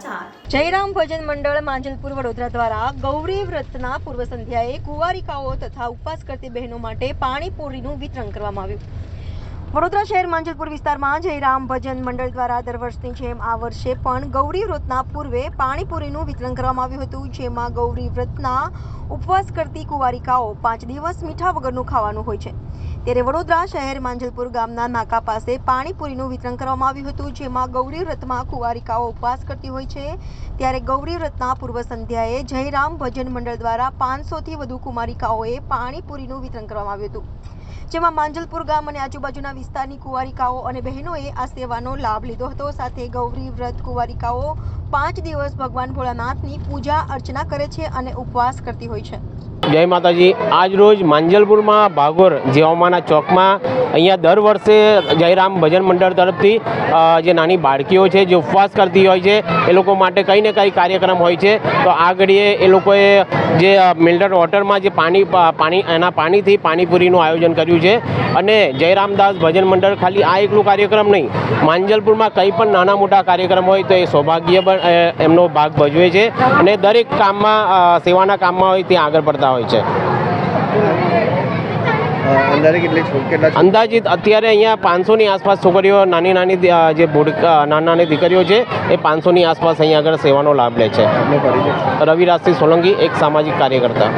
સમાચાર જયરામ ભજન મંડળ માંજલપુર વડોદરા દ્વારા ગૌરી વ્રતના પૂર્વ સંધ્યાએ કુંવારિકાઓ તથા ઉપવાસ કરતી બહેનો માટે પાણીપુરીનું વિતરણ કરવામાં આવ્યું। વડોદરા શહેર માંજલપુર વિસ્તારમાં જયરામ ભજન મંડળ દ્વારા દર વર્ષની જેમ આ વર્ષે પણ ગૌરી વ્રતના પૂર્વે પાણીપુરીનું વિતરણ કરવામાં આવ્યું હતું, જેમાં ગૌરી વ્રતના ઉપવાસ કરતી કુંવારિકાઓ 5 દિવસ મીઠા વગરનું ખાવાનું હોય છે। ત્યારે વડોદરા શહેર માંજલપુર ગામના નાકા પાસે પાણીપુરીનું વિતરણ કરવામાં આવ્યું હતું, જેમાં ગૌરી વ્રતમાં કુંવારિકાઓ ઉપવાસ કરતી હોય છે। ત્યારે ગૌરી વ્રતના પૂર્વ સંધ્યાએ જયરામ ભજન મંડળ દ્વારા 500થી વધુ કુંવારિકાઓએ પાણીપુરીનું વિતરણ કરવામાં આવ્યું હતું, જેમાં માંજલપુર ગામ અને આજુબાજુના વિસ્તારની કુંવારિકાઓ અને બહેનોએ આ સેવાનો લાભ લીધો હતો। સાથે ગૌરી વ્રત કુંવારિકાઓ 5 દિવસ ભગવાન ભોળાનાથની પૂજા અર્ચના કરે છે અને ઉપવાસ કરતી હોય છે। જય માતાજી। આજ રોજ માંજલપુરમાં ભાગોર જેવામાના ચોકમાં અહીંયા દર વર્ષે જયરામ ભજન મંડળ તરફથી જે નાની બાળકીઓ છે જે ઉપવાસ કરતી હોય છે એ લોકો માટે કંઈ ને કંઈ કાર્યક્રમ હોય છે। તો આ ઘડીએ એ લોકોએ જે મિનરલ વોટરમાં જે પાણીથી પાણીપુરીનું આયોજન કર્યું છે અને જયરામદાસ ભજન મંડળ ખાલી આ એકલું કાર્યક્રમ નહીં, માંજલપુરમાં કંઈ પણ નાના મોટા કાર્યક્રમ હોય તો એ સૌભાગ્ય એમનો ભાગ ભજવે છે અને દરેક કામમાં સેવાના કામમાં હોય ત્યાં આગળ પડતા હોય છે। અંદાજિત અત્યારે અહીંયા 500ની આસપાસ છોકરીઓ નાની નાની દીકરીઓ છે એ 500ની આસપાસ અહીંયા આગળ સેવાનો લાભ લે છે। રવિરાજસિંહ સોલંકી, એક સામાજિક કાર્યકર્તા।